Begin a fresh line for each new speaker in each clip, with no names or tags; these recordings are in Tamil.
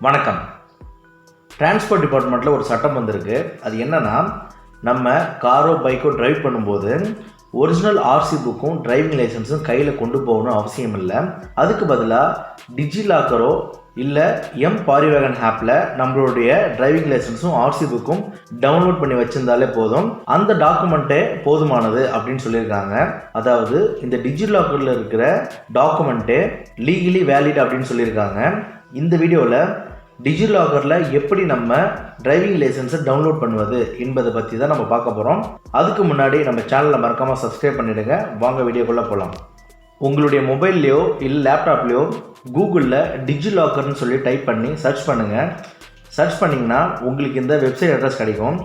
வணக்கம். டிரான்ஸ்போர்ட் டிபார்ட்மெண்ட்டில் ஒரு சட்டம் வந்திருக்கு. அது என்னன்னா, நம்ம காரோ பைக்கோ டிரைவ் பண்ணும்போது ஒரிஜினல் ஆர்சி புக்கும் டிரைவிங் லைசன்ஸும் கையில் கொண்டு போகணும் அவசியம் இல்லை. அதுக்கு பதிலாக டிஜிலாக்கரோ இல்லை பாரிவேகன் ஆப்பில் நம்மளுடைய டிரைவிங் லைசன்ஸும் ஆர்சி புக்கும் டவுன்லோட் பண்ணி வச்சிருந்தாலே போதும், அந்த டாக்குமெண்ட்டே போதுமானது அப்படின்னு சொல்லியிருக்காங்க. அதாவது இந்த டிஜிலாக்கரில் இருக்கிற டாக்குமெண்ட்டே லீகலி வேலிட் அப்படின்னு சொல்லியிருக்காங்க. இந்த வீடியோவில் டிஜிலாக்கரில் எப்படி நம்ம டிரைவிங் லைசன்ஸை டவுன்லோட் பண்ணுவது என்பதை பற்றி தான் நம்ம பார்க்க போகிறோம். அதுக்கு முன்னாடி நம்ம சேனலை மறக்காமல் சப்ஸ்கிரைப் பண்ணிவிடுங்க. வாங்க வீடியோக்குள்ளே போகலாம். உங்களுடைய மொபைல்லையோ இல்லை லேப்டாப்லேயோ கூகுளில் டிஜிலாக்கர்னு சொல்லி டைப் பண்ணி சர்ச் பண்ணுங்கள். சர்ச் பண்ணிங்கன்னா உங்களுக்கு இந்த வெப்சைட் அட்ரஸ் கிடைக்கும்.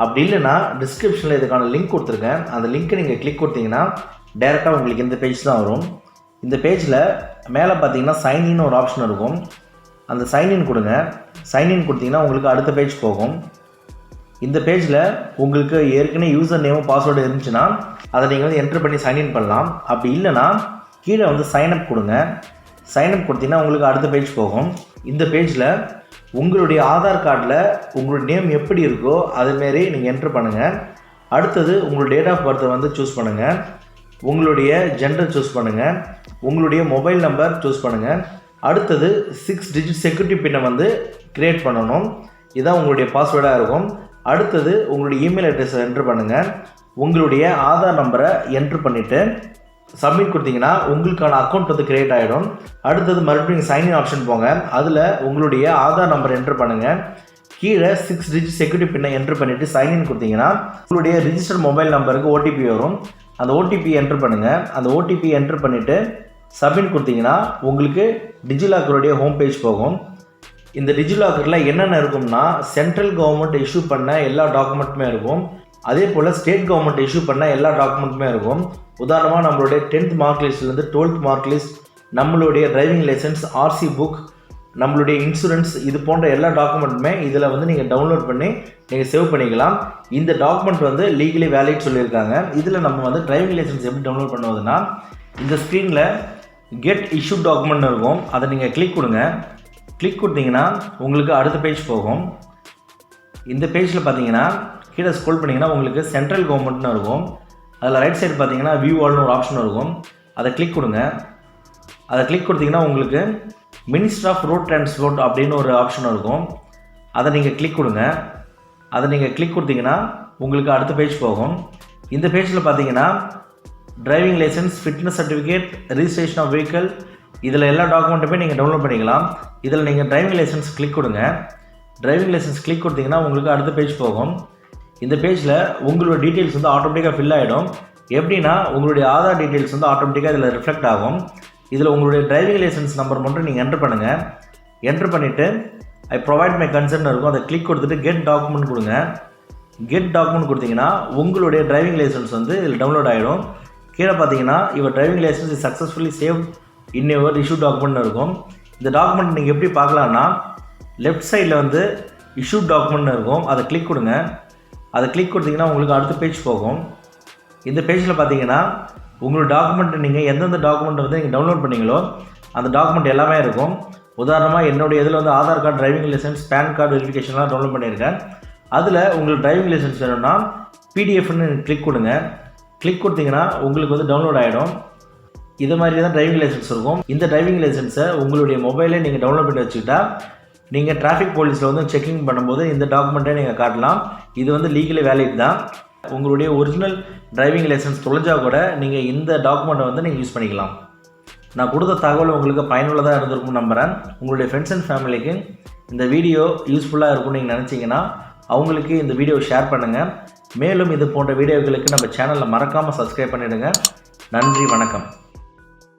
அப்படி இல்லைன்னா டிஸ்கிரிப்ஷனில் இதுக்கான லிங்க் கொடுத்துருக்கேன். அந்த லிங்க்கை நீங்கள் கிளிக் கொடுத்தீங்கன்னா டேரெக்டாக உங்களுக்கு இந்த பேஜ் தான் வரும். இந்த பேஜில் மேலே பார்த்தீங்கன்னா சைன்இன் ஒரு ஆப்ஷன் இருக்கும். அந்த சைன்இன் கொடுங்க. சைன்இன் கொடுத்தீங்கன்னா உங்களுக்கு அடுத்த பேஜ் போகும். இந்த பேஜில் உங்களுக்கு ஏற்கனவே யூசர் நேமும் பாஸ்வேர்டு இருந்துச்சுன்னா அதை நீங்கள் என்ட்ரு பண்ணி சைன்இன் பண்ணலாம். அப்படி இல்லைனா கீழே சைன்அப் கொடுங்க. சைன்அப் கொடுத்தீங்கன்னா உங்களுக்கு அடுத்த பேஜ் போகும். இந்த பேஜில் உங்களுடைய ஆதார் கார்டில் உங்களுடைய நேம் எப்படி இருக்கோ அதுமாரி நீங்கள் என்ட்ரு பண்ணுங்கள். அடுத்தது உங்களுடைய டேட் ஆஃப் பர்த்தை சூஸ் பண்ணுங்கள். உங்களுடைய ஜெண்டர் சூஸ் பண்ணுங்கள். உங்களுடைய மொபைல் நம்பர் சூஸ் பண்ணுங்கள். அடுத்தது 6 டிஜிட் செக்யூரிட்டி பின்னை கிரியேட் பண்ணணும். இதுதான் உங்களுடைய பாஸ்வேர்டாக இருக்கும். அடுத்தது உங்களுடைய இமெயில் அட்ரஸை என்ட்ரு பண்ணுங்கள். உங்களுடைய ஆதார் நம்பரை என்ட்ரு பண்ணிவிட்டு சப்மிட் கொடுத்தீங்கன்னா உங்களுக்கான அக்கௌண்ட் கிரியேட் ஆகிடும். அடுத்தது மறுபடியும் சைன்இன் ஆப்ஷன் போங்க. அதில் உங்களுடைய ஆதார் நம்பர் என்ட்ரு பண்ணுங்கள். கீழே 6 டிஜிட் செக்யூரிட்டி பின்னை என்ட்ரு பண்ணிவிட்டு சைன்இன் கொடுத்தீங்கன்னா உங்களுடைய ரிஜிஸ்டர்ட் மொபைல் நம்பருக்கு ஓடிபி வரும். அந்த ஓடிபி என்ட்ரு பண்ணுங்கள். அந்த ஓடிபி என்ட்ரு பண்ணிவிட்டு சப்மிட் கொடுத்தீங்கன்னா உங்களுக்கு டிஜிலாக்கருடைய ஹோம் பேஜ் போகும். இந்த டிஜிலாக்கரில் என்னென்ன இருக்கும்னா, சென்ட்ரல் கவர்மெண்ட் இஷ்யூ பண்ண எல்லா டாக்குமெண்ட்டுமே இருக்கும். அதே போல் ஸ்டேட் கவர்மெண்ட் இஷ்யூ பண்ண எல்லா டாக்குமெண்ட்டுமே இருக்கும். உதாரணமாக நம்மளுடைய 10th மார்க் லிஸ்ட்லேருந்து 12th மார்க் லிஸ்ட், நம்மளுடைய டிரைவிங் லைசன்ஸ், ஆர்சி புக், நம்மளுடைய இன்சூரன்ஸ், இது போன்ற எல்லா டாக்குமெண்ட்டுமே இதில் நீங்கள் டவுன்லோட் பண்ணி நீங்கள் சேவ் பண்ணிக்கலாம். இந்த டாக்குமெண்ட் லீகலி வேலிட் சொல்லியிருக்காங்க. இதில் நம்ம டிரைவிங் லைசன்ஸ் எப்படி டவுன்லோட் பண்ணுவதுன்னா, இந்த ஸ்க்ரீனில் கெட் இஷ்யூ டாக்குமெண்ட் இருக்கும். அதை நீங்கள் கிளிக் கொடுங்க. கிளிக் கொடுத்தீங்கன்னா உங்களுக்கு அடுத்த பேஜ் போகும். இந்த பேஜில் பார்த்தீங்கன்னா கீழே ஸ்க்ரோல் பண்ணிங்கன்னா உங்களுக்கு சென்ட்ரல் கவர்மெண்ட்னு இருக்கும். அதில் ரைட் சைடு பார்த்தீங்கன்னா வியூ ஆல்னு ஒரு ஆப்ஷன் இருக்கும். அதை கிளிக் கொடுங்க. அதை கிளிக் கொடுத்தீங்கன்னா உங்களுக்கு மினிஸ்ட்ரி ஆஃப் ரோட் டிரான்ஸ்போர்ட் அப்படின்னு ஒரு ஆப்ஷன் இருக்கும். அதை நீங்கள் கிளிக் கொடுங்க. அதை நீங்கள் கிளிக் கொடுத்தீங்கன்னா உங்களுக்கு அடுத்த பேஜ் போகும். இந்த பேஜில் பார்த்தீங்கன்னா driving licence, fitness certificate, registration of vehicle, இதில் எல்லா டாக்குமெண்ட்டுமே நீங்கள் டவுன்லோட் பண்ணிக்கலாம். இதில் நீங்கள் டிரைவிங் லைசன்ஸ் கிளிக் கொடுங்க. டிரைவிங் லைசன்ஸ் கிளிக் கொடுத்தீங்கன்னா உங்களுக்கு அடுத்த பேஜ் போகும். இந்த பேஜில் உங்களோட டீட்டெயில்ஸ் ஆட்டோமேட்டிக்காக ஃபில் ஆகிடும். எப்படின்னா உங்களுடைய ஆதார் டீட்டெயில்ஸ் ஆட்டோமேட்டிக்காக இதில் ரிஃப்ளெக்ட் ஆகும். இதில் உங்களுடைய டிரைவிங் லைசன்ஸ் நம்பர் மட்டும் நீங்கள் என்ட்ரு பண்ணுங்கள். என்ட்ரு பண்ணிவிட்டு ஐ ப்ரொவைட் மை கன்சர்ன் இருக்கும். அதை கிளிக் கொடுத்துட்டு கெட் டாக்குமெண்ட் கொடுங்க. கெட் டாக்குமெண்ட் கொடுத்தீங்கன்னா உங்களுடைய டிரைவிங் லைசன்ஸ் இதில் டவுன்லோட் ஆகிடும். கீழே பார்த்தீங்கன்னா your driving licence is successfully save in your issue document இருக்கும். இந்த டாக்குமெண்ட் நீங்கள் எப்படி பார்க்கலான்னா, லெஃப்ட் சைடில் இஷ்யூ டாக்குமெண்ட் இருக்கும். அதை கிளிக் கொடுங்க. அதை கிளிக் கொடுத்தீங்கன்னா உங்களுக்கு அடுத்த பேஜ் போகும். இந்த பேஜில் பார்த்தீங்கன்னா உங்களோட டாக்குமெண்ட் நீங்கள் எந்தெந்த டாக்குமெண்ட் நீங்கள் டவுன்லோட் பண்ணீங்களோ அந்த டாக்குமெண்ட் எல்லாமே இருக்கும். உதாரணமாக என்னுடைய இதில் Aadhaar card, driving licence, PAN card வெரிஃபிகேஷன்லாம் டவுன்லோட் பண்ணியிருக்கேன். அதில் உங்களுக்கு டிரைவிங் லைசன்ஸ் வேணும்னா பிடிஎஃப்னு கிளிக் கொடுங்க. கிளிக் கொடுத்தீங்கன்னா உங்களுக்கு டவுன்லோட் ஆகிடும். இது மாதிரி தான் டிரைவிங் லைசன்ஸ் இருக்கும். இந்த டிரைவிங் லைசன்ஸை உங்களுடைய மொபைலே நீங்கள் டவுன்லோட் பண்ணி வச்சுக்கிட்டா நீங்கள் டிராஃபிக் போலீஸில் செக்கிங் பண்ணும்போது இந்த டாக்குமெண்ட்டை நீங்கள் காட்டலாம். இது லீகலி வேலிட் தான். உங்களுடைய ஒரிஜினல் டிரைவிங் லைசன்ஸ் தொலைஞ்சால் கூட நீங்கள் இந்த டாக்குமெண்ட்டை நீங்கள் யூஸ் பண்ணிக்கலாம். நான் கொடுத்த தகவல் உங்களுக்கு பயனுள்ளதாக இருந்திருக்கும்னு நம்புகிறேன். உங்களுடைய ஃப்ரெண்ட்ஸ் அண்ட் ஃபேமிலிக்கு இந்த வீடியோ யூஸ்ஃபுல்லாக இருக்கும்னு நீங்கள் நினச்சிங்கன்னா அவங்களுக்கு இந்த வீடியோ ஷேர் பண்ணுங்கள். மேலும் இது போன்ற வீடியோக்களுக்கு நம்ம சேனலில் மறக்காமல் சப்ஸ்கிரைப் பண்ணிவிடுங்க. நன்றி, வணக்கம்.